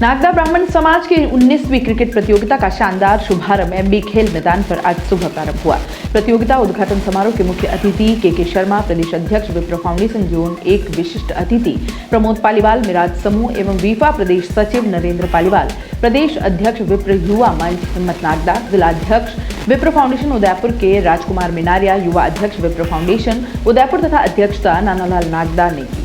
नागदा ब्राह्मण समाज की 19वीं क्रिकेट प्रतियोगिता का शानदार शुभारंभ एमबी खेल मैदान पर आज सुबह प्रारंभ हुआ। प्रतियोगिता उद्घाटन समारोह के मुख्य अतिथि के शर्मा, प्रदेश अध्यक्ष विप्रो फाउंडेशन जोन 1 विशिष्ट अतिथि प्रमोद पालीवाल, मिराज समूह एवं वीफा प्रदेश सचिव नरेंद्र पालीवाल, प्रदेश अध्यक्ष विप्र युवा मंच हिम्मत नागदा, जिलाध्यक्ष विप्रो फाउंडेशन उदयपुर के राजकुमार मिनारिया, युवा अध्यक्ष विप्रो फाउंडेशन उदयपुर तथा अध्यक्षता नानालाल नागदा ने की।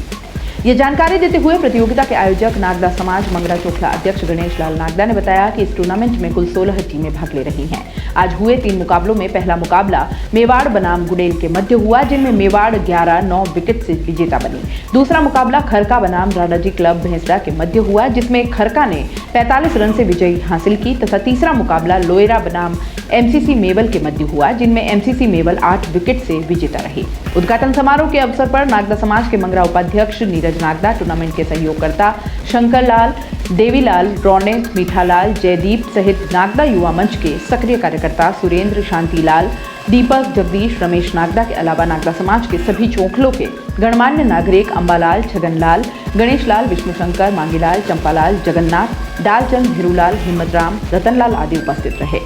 ये जानकारी देते हुए प्रतियोगिता के आयोजक नागदा समाज मंगरा चोखला अध्यक्ष गणेश लाल नागदा ने बताया कि इस टूर्नामेंट में कुल 16 टीमें भाग ले रही हैं। आज हुए 3 मुकाबलों में पहला मुकाबला मेवाड़ बनाम गुडेल के मध्य हुआ, जिनमें मेवाड़ 11-9 विकेट से विजेता बनी। दूसरा मुकाबला खरका बनाम राडाजी क्लब भैंसड़ा के मध्य हुआ, जिसमें खरका ने 45 रन से विजयी हासिल की तथा तीसरा मुकाबला लोएरा बनाम एमसीसी मेवल के मध्य हुआ, जिनमें एमसीसी मेवल 8 विकेट से विजेता रही। उद्घाटन समारोह के अवसर पर नागदा समाज के मंगरा उपाध्यक्ष नीरज नागदा, टूर्नामेंट के सहयोगकर्ता शंकर लाल, देवीलाल, रौनक, मीठालाल, जयदीप सहित नागदा युवा मंच के सक्रिय कार्यकर्ता सुरेंद्र, शांतिलाल, दीपक, जगदीश, रमेश नागदा के अलावा नागदा समाज के सभी चौखलों के गणमान्य नागरिक अंबालाल, छगनलाल, गणेशलाल, विष्णुशंकर, मांगीलाल, चंपालाल, जगन्नाथ, डालचंद, भिरूलाल, हिम्मतराम, रतनलाल आदि उपस्थित रहे।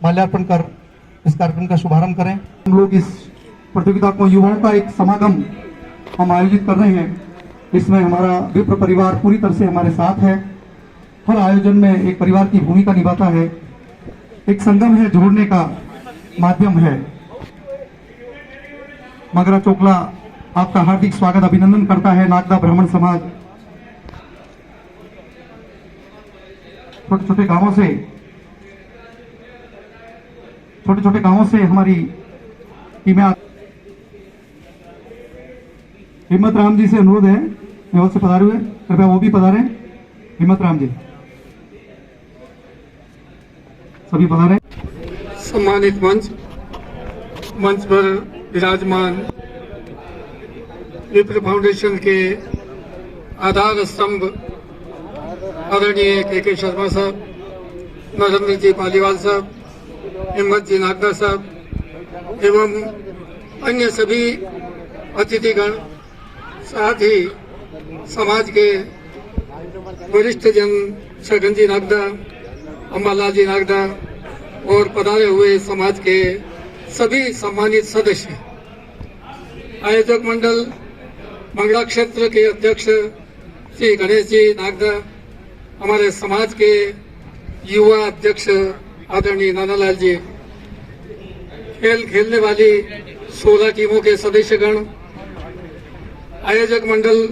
माल्यार्पण कर इस कार्यक्रम का शुभारंभ करें। हम लोग इस प्रतियोगिता को युवाओं का एक समागम हम आयोजित कर रहे हैं। इसमें हमारा विप्र परिवार पूरी तरह से हमारे साथ है। हर आयोजन में एक परिवार की भूमिका निभाता है, एक संगम है, जोड़ने का माध्यम है। मंगरा चोखला आपका हार्दिक स्वागत अभिनंदन करता है। नागदा ब्राह्मण समाज छोटे छोटे गांवों से हमारी टीमें। हिम्मत राम जी से अनुरोध है, मेवल से पधारे हुए, कृपया वो भी पधारें। हिम्मत राम जी सभी पधारें। सम्मानित मंच पर विराजमान विप्र फाउंडेशन के आधार स्तंभ आदरणीय के शर्मा साहब, नरेंद्र जी पालीवाल साहब, हिम्मत जी नागदा साहब एवं अन्य सभी अतिथिगण, साथ ही समाज के वरिष्ठ जन छगन जी नागदा, अंबालाल जी नागदा और पधारे हुए समाज के सभी सम्मानित सदस्य, आयोजक मंडल मंगला क्षेत्र के अध्यक्ष श्री गणेश जी नागदा, हमारे समाज के युवा अध्यक्ष आदरणीय नानालाल जी, खेल खेलने वाली 16 टीमों के सदस्यगण, आयोजक मंडल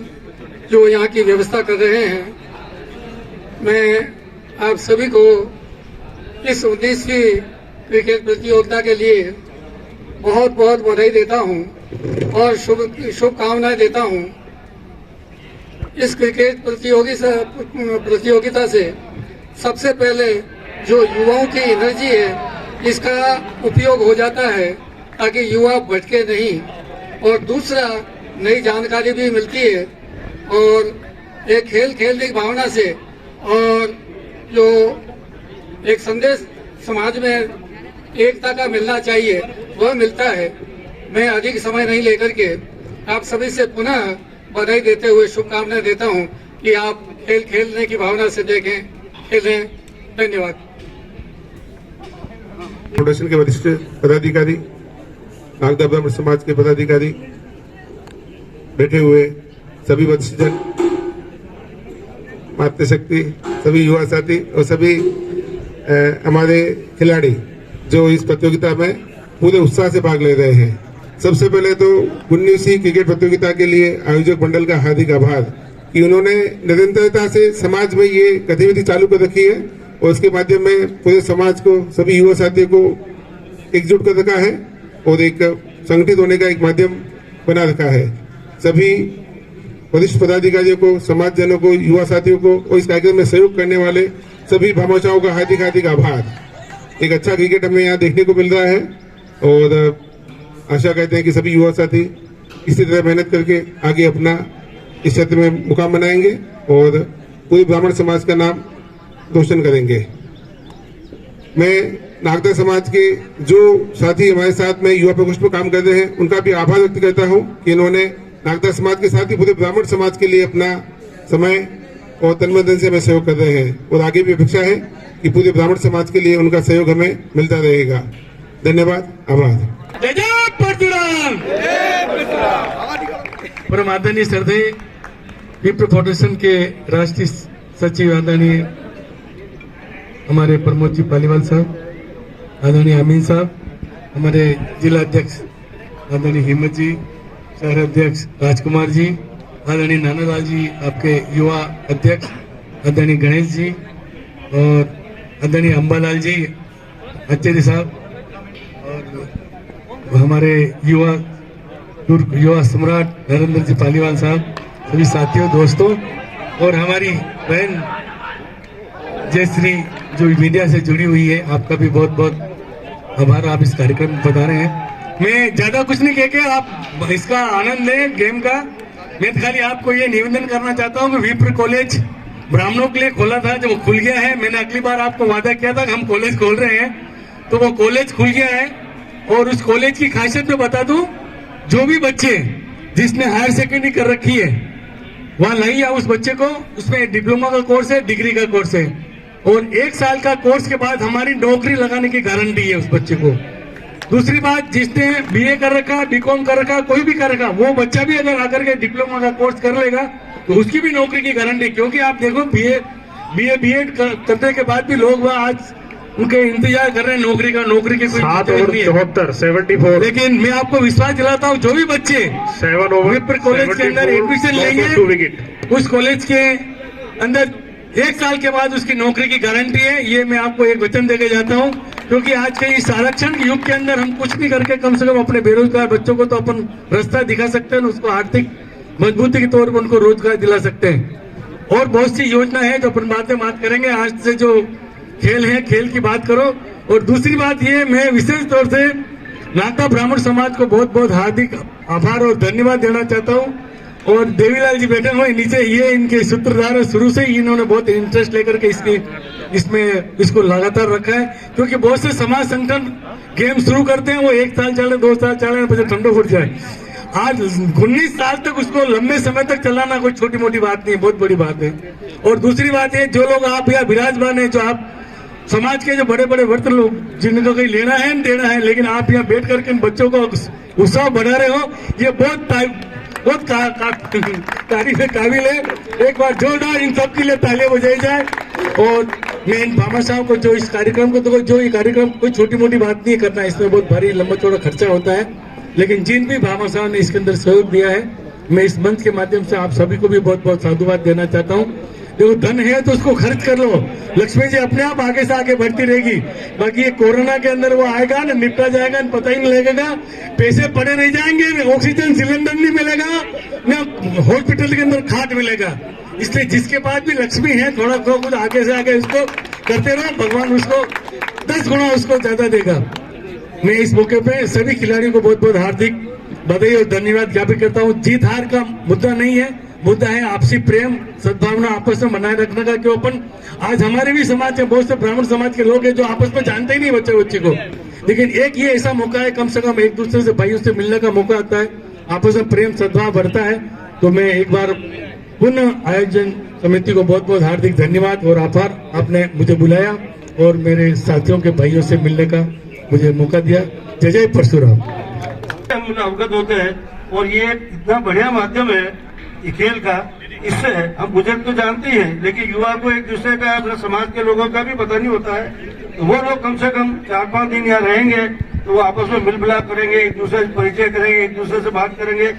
जो यहाँ की व्यवस्था कर रहे हैं, मैं आप सभी को इस 19वीं क्रिकेट प्रतियोगिता के लिए बहुत बहुत बधाई देता हूँ और शुभकामनाएं देता हूँ। इस क्रिकेट प्रतियोगिता से सबसे पहले जो युवाओं की एनर्जी है, इसका उपयोग हो जाता है ताकि युवा भटके नहीं, और दूसरा नई जानकारी भी मिलती है और एक खेल खेलने की भावना से और जो एक संदेश समाज में एकता का मिलना चाहिए वह मिलता है। मैं अधिक समय नहीं लेकर के आप सभी से पुनः बधाई देते हुए शुभकामनाएं देता हूं कि आप खेल खेलने की भावना से देखें, खेलें। धन्यवाद। फाउंडेशन के वरिष्ठ पदाधिकारी, नागदा ब्राह्मण समाज के पदाधिकारी, बैठे हुए सभी वरिष्ठजन, मातृशक्ति, सभी युवा साथी और सभी हमारे खिलाड़ी जो इस प्रतियोगिता में पूरे उत्साह से भाग ले रहे हैं। सबसे पहले तो 19वीं क्रिकेट प्रतियोगिता के लिए आयोजक मंडल का हार्दिक आभार कि उन्होंने निरंतरता से समाज में ये गतिविधि चालू कर रखी है और उसके माध्यम में पूरे समाज को, सभी युवा साथियों को एकजुट कर रखा है और एक संगठित होने का एक माध्यम बना रखा है। सभी वरिष्ठ पदाधिकारियों को, समाजजनों को, युवा साथियों को और इस कार्यक्रम में सहयोग करने वाले सभी भामाशाहों का हार्दिक हार्दिक आभार। एक अच्छा क्रिकेट हमें यहाँ देखने को मिल रहा है और आशा करते हैं कि सभी युवा साथी इसी तरह मेहनत करके आगे अपना इस क्षेत्र में मुकाम बनाएंगे और पूरे ब्राह्मण समाज का नाम रोशन करेंगे। मैं नागदा समाज के जो साथी हमारे साथ में युवा प्रकोष्ठ में काम कर रहे हैं उनका भी आभार व्यक्त करता हूं कि इन्होंने नागदा समाज के साथ ही पूरे ब्राह्मण समाज के लिए अपना समय और तन मन धन से हमें सहयोग कर रहे हैं और आगे भी अपेक्षा है कि पूरे ब्राह्मण समाज के लिए उनका सहयोग हमें मिलता रहेगा। धन्यवाद, आभार। जय जय परशुराम। परम आदरणीय श्रद्धेय विप्र फाउंडेशन के राष्ट्रीय सचिव आदरणीय हमारे प्रमोद जी पालीवाल साहब, आदरणीय अमीन साहब, हमारे जिला अध्यक्ष आदरणीय हिम्मत जी, शहर अध्यक्ष राजकुमार जी, आदरणीय नानालाल जी, आपके युवा अध्यक्ष आदरणीय गणेश जी और आदरणीय अंबालाल जी, आचार्य साहब और हमारे युवा सम्राट नरेंद्र जी पालीवाल साहब, सभी साथियों, दोस्तों और हमारी बहन जयश्री जो मीडिया से जुड़ी हुई है, आपका भी बहुत बहुत आभार। आप इस कार्यक्रम में बता रहे हैं। मैं ज्यादा कुछ नहीं कह के आप इसका आनंद लें गेम का। मैं खाली आपको ये निवेदन करना चाहता हूँ कि विप्र कॉलेज ब्राह्मणों के लिए खोला था, जो वो खुल गया है। मैंने अगली बार आपको वादा किया था कि हम कॉलेज खोल रहे हैं, तो वो कॉलेज खुल गया है। और उस कॉलेज की खासियत मैं बता दूं, जो भी बच्चे जिसने हायर सेकेंडरी कर रखी है वहां लाइए उस बच्चे को, उसमें डिप्लोमा का कोर्स है, डिग्री का कोर्स है और 1 साल का कोर्स के बाद हमारी नौकरी लगाने की गारंटी है उस बच्चे को। दूसरी बात, जिसने बीए कर रखा, बीकॉम कर रखा, कोई भी कर रखा, वो बच्चा भी अगर आकर के डिप्लोमा का कोर्स कर लेगा तो उसकी भी नौकरी की गारंटी। क्योंकि आप देखो बीएड करने के बाद भी लोग वहाँ आज उनके इंतजार कर रहे हैं नौकरी का, नौकरी की कोई 74 लेकिन मैं आपको विश्वास दिलाता हूँ, जो भी बच्चे 7 ओवर विप्र कॉलेज के अंदर एडमिशन लेंगे, उस कॉलेज के अंदर 1 साल के बाद उसकी नौकरी की गारंटी है। ये मैं आपको एक वचन देके जाता हूँ। क्योंकि आज के इस आरक्षण के युग के अंदर हम कुछ भी करके कम से कम अपने बेरोजगार बच्चों को तो अपन रास्ता दिखा सकते हैं, उसको आर्थिक मजबूती के तौर पर उनको रोजगार दिला सकते हैं। और बहुत सी योजना है जो अपन बाद में बात करेंगे। आज से जो खेल है, खेल की बात करो। और दूसरी बात ये, मैं विशेष तौर से नागदा ब्राह्मण समाज को बहुत बहुत हार्दिक आभार और धन्यवाद देना चाहता हूँ। और देवीलाल जी बैठे हुए नीचे, ये इनके सूत्रधार, शुरू से ही इन्होंने बहुत इंटरेस्ट लेकर के इसको लगातार रखा है। क्योंकि बहुत से समाज संगठन गेम शुरू करते हैं, वो 1 साल चले, 2 साल चले, फिर ठंडो फुट जाए। आज 19 साल तक उसको लंबे समय तक चलाना कोई छोटी मोटी बात नहीं, बहुत बड़ी बात है। और दूसरी बात है, जो लोग आप यहाँ विराजमान है, जो आप समाज के जो बड़े बड़े वर्त लोग, जिनको कहीं लेना है देना है, लेकिन आप यहाँ बैठ करके इन बच्चों को उत्साह बढ़ा रहे हो, ये बहुत तारीफ काबिल है। एक बार जोरदार इन सब के लिए तालियां बजाई जाए। और मैं इन भामा साहब को, जो इस कार्यक्रम को, तो जो ये कार्यक्रम कोई छोटी मोटी बात नहीं करना, इसमें बहुत भारी लंबा चौड़ा खर्चा होता है, लेकिन जिन भी भामा साहब ने इसके अंदर सहयोग दिया है, मैं इस मंच के माध्यम से आप सभी को भी बहुत बहुत साधुवाद देना चाहता हूँ। देखो, धन है तो उसको खर्च कर लो, लक्ष्मी जी अपने आप आगे से आगे बढ़ती रहेगी। बाकी ये कोरोना के अंदर वो आएगा ना, निपटा जाएगा, पता ही नहीं लगेगा, पैसे पड़े नहीं जाएंगे, ऑक्सीजन सिलेंडर नहीं मिलेगा, ना हॉस्पिटल के अंदर खाट मिलेगा। इसलिए जिसके पास भी लक्ष्मी है, थोड़ा कुछ आगे से आगे उसको करते रहो, भगवान उसको 10 गुना उसको ज्यादा देगा। मैं इस मौके पे सभी खिलाड़ियों को बहुत बहुत हार्दिक बधाई और धन्यवाद ज्ञापित करता हूँ। जीत हार का मुद्दा नहीं है, मुद्दा है आपसी प्रेम, सद्भावना आपस में बनाए रखने का। क्यों अपन आज हमारे भी समाज में बहुत से ब्राह्मण समाज के लोग हैं जो आपस में जानते ही नहीं बच्चे को, लेकिन एक ये ऐसा मौका है, कम से कम एक दूसरे से, भाइयों से मिलने का मौका आता है, आपस में प्रेम सद्भाव बढ़ता है। तो मैं एक बार पुनः आयोजन समिति को बहुत बहुत हार्दिक धन्यवाद और आभार, आपने मुझे बुलाया और मेरे साथियों के भाइयों से मिलने का मुझे मौका दिया। जय जय परशुराम। हम अवगत होते हैं और ये इतना बढ़िया माध्यम है ये खेल का, इससे हम बुजुर्ग तो जानते ही हैं, लेकिन युवा को एक दूसरे का, अपने समाज के लोगों का भी पता नहीं होता है। तो वो लोग कम से कम 4-5 दिन यहाँ रहेंगे तो वो आपस में मिल मिलाप करेंगे, एक दूसरे से परिचय करेंगे, एक दूसरे से बात करेंगे,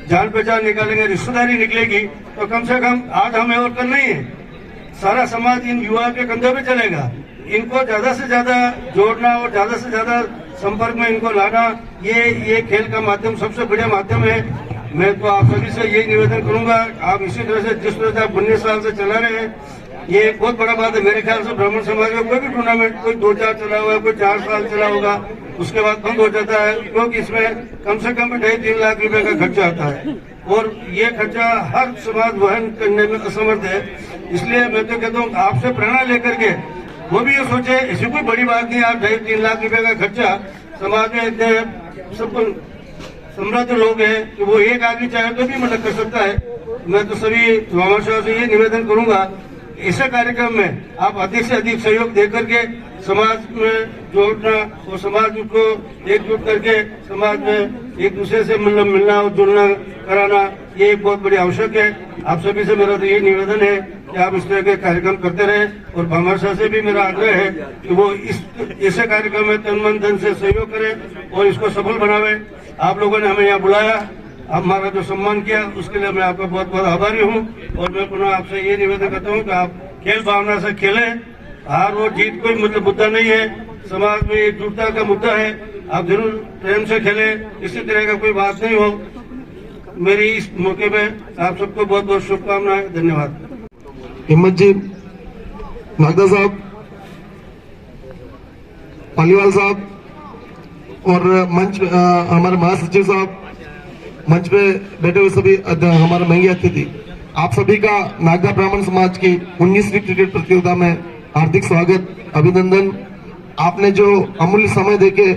जान पहचान निकालेंगे, रिश्तेदारी निकलेगी। तो कम से कम आज हमें और करना ही है, सारा समाज इन युवा के कंधों पे चलेगा। इनको ज्यादा से ज्यादा जोड़ना और ज्यादा से ज्यादा संपर्क में इनको लाना, ये खेल का माध्यम सबसे बढ़िया माध्यम है। मैं तो आप सभी से यही निवेदन करूंगा, आप इसी तरह से, जिस तरह से आप 19 साल से चला रहे हैं, ये एक बहुत बड़ा बात है। मेरे ख्याल से ब्राह्मण समाज का कोई भी टूर्नामेंट, कोई 2-4 चला हुआ है, कोई 4 साल चला होगा, उसके बाद बंद हो जाता है, क्योंकि इसमें कम से कम 2.5-3 लाख रुपए का खर्चा आता है और ये खर्चा हर समाज वहन करने में असमर्थ है। इसलिए मैं तो कहता हूँ, आपसे प्रेरणा लेकर के वो भी ये सोचे, ऐसी कोई बड़ी बात नहीं, आप 2.5-3 लाख रुपए का खर्चा, समाज में इतने सब समृद्ध लोग हैं कि वो एक आदमी चाहे तो भी मदद कर सकता है। मैं तो सभी भामाशाह से ये निवेदन करूंगा, ऐसे कार्यक्रम में आप अधिक से अधिक सहयोग दे करके समाज में जोड़ना और समाज को एकजुट करके समाज में एक दूसरे से मिलना और जुड़ना कराना, ये एक बहुत बड़ी आवश्यक है। आप सभी से मेरा तो ये निवेदन है कि आप इस तरह के कार्यक्रम करते रहें, और भामाशाह से भी मेरा आग्रह है कि वो इस ऐसे कार्यक्रम में तन मन धन से सहयोग करें और इसको सफल बनावे। आप लोगों ने हमें यहाँ बुलाया, हमारा जो सम्मान किया, उसके लिए मैं आपका बहुत बहुत आभारी हूँ। और मैं पुनः आपसे ये निवेदन करता हूँ कि आप खेल भावना से खेलें। हार और जीत कोई मतलब मुद्दा नहीं है, समाज में एकजुटता का मुद्दा है। आप जरूर प्रेम से खेलें, इसी तरह का कोई बात नहीं हो। मेरी इस मौके पे आप सबको बहुत बहुत शुभकामनाएं। धन्यवाद। हिम्मत जी, नागदा साहब, पालीवाल साहब और मंच हमारे महासचिव साहब, मंच पे बैठे हुए सभी हमारे महंगे अतिथि, आप सभी का नागदा ब्राह्मण समाज की 19वीं क्रिकेट प्रतियोगिता में हार्दिक स्वागत, अभिनंदन। आपने जो अमूल्य समय देके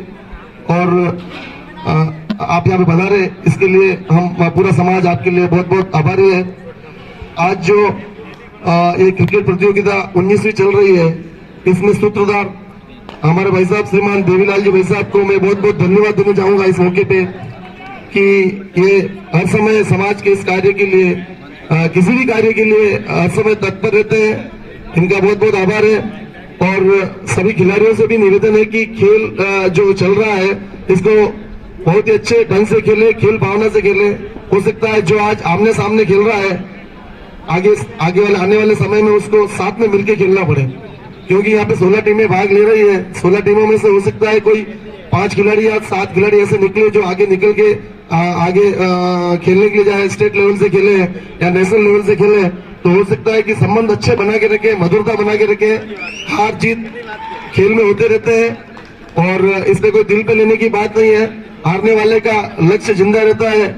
और आप यहाँ पे पधारे, इसके लिए हम पूरा समाज आपके लिए बहुत बहुत आभारी है। आज जो ये क्रिकेट प्रतियोगिता 19वीं चल रही है, इसमें सूत्रधार हमारे भाई साहब श्रीमान देवीलाल जी भाई साहब को मैं बहुत बहुत धन्यवाद देना चाहूंगा इस मौके पे, कि ये हर समय समाज के इस कार्य के लिए, किसी भी कार्य के लिए हर समय तत्पर रहते हैं। इनका बहुत बहुत आभार है। और सभी खिलाड़ियों से भी निवेदन है कि खेल जो चल रहा है, इसको बहुत ही अच्छे ढंग से खेले, खेल भावना से खेले। हो सकता है जो आज आमने सामने खेल रहा है, आगे आने वाले समय में उसको साथ में मिलकर खेलना पड़े, क्योंकि यहाँ पे 16 टीमें भाग ले रही है। 16 टीमों में से हो सकता है कोई 5 खिलाड़ी या 7 खिलाड़ी ऐसे निकले जो आगे निकल के आगे खेलने के लिए जाए, स्टेट लेवल से खेले या नेशनल लेवल से खेले। तो हो सकता है कि संबंध अच्छे बना के रखे, मधुरता बना के रखे। हार जीत खेल में होते रहते हैं और इसमें कोई दिल पे लेने की बात नहीं है। हारने वाले का लक्ष्य जिंदा रहता है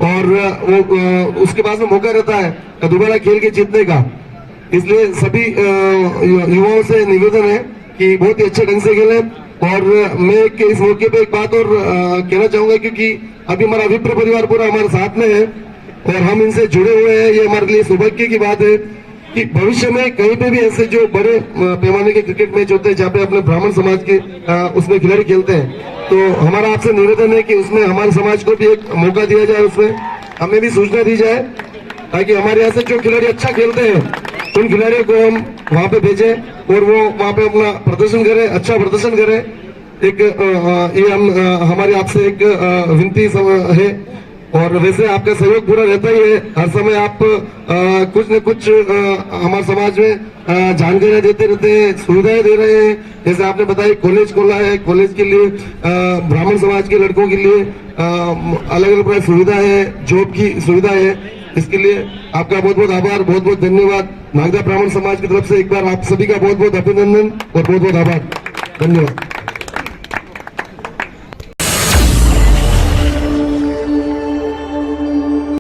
और वो उसके पास में मौका रहता है दोबारा खेल के जीतने का। इसलिए सभी युवाओं से निवेदन है कि बहुत ही अच्छे ढंग से खेलें। और मैं इस मौके पे एक बात और कहना चाहूंगा, क्योंकि अभी हमारा विप्र परिवार पूरा हमारे साथ में है और हम इनसे जुड़े हुए हैं। ये हमारे लिए सौभाग्य की बात है कि भविष्य में कहीं पे भी ऐसे जो बड़े पैमाने के क्रिकेट मैच होते हैं जहाँ पे अपने ब्राह्मण समाज के उसमें खिलाड़ी खेलते हैं, तो हमारा आपसे निवेदन है कि उसमें हमारे समाज को भी एक मौका दिया जाए, उसमें हमें भी सूचना दी जाए, ताकि हमारे यहाँ से जो खिलाड़ी अच्छा खेलते हैं उन खिलाड़ियों को हम वहां पे भेजें और वो वहां पे अपना प्रदर्शन करें, अच्छा प्रदर्शन करें। एक ये हम हमारी आपसे एक विनती है। और वैसे आपका सहयोग पूरा रहता ही है, हर समय आप कुछ न कुछ हमारे समाज में जानकारियां देते रहते हैं, सुविधाएं दे रहे हैं। जैसे आपने बताया कॉलेज खोला है, कॉलेज के लिए ब्राह्मण समाज के लड़कों के लिए अलग अलग प्रकार सुविधा है, जॉब की सुविधा है। इसके लिए आपका बहुत बहुत आभार, बहुत बहुत धन्यवाद। नागदा ब्राह्मण समाज की तरफ से एक बार आप सभी का बहुत बहुत अभिनंदन और बहुत बहुत आभार। धन्यवाद।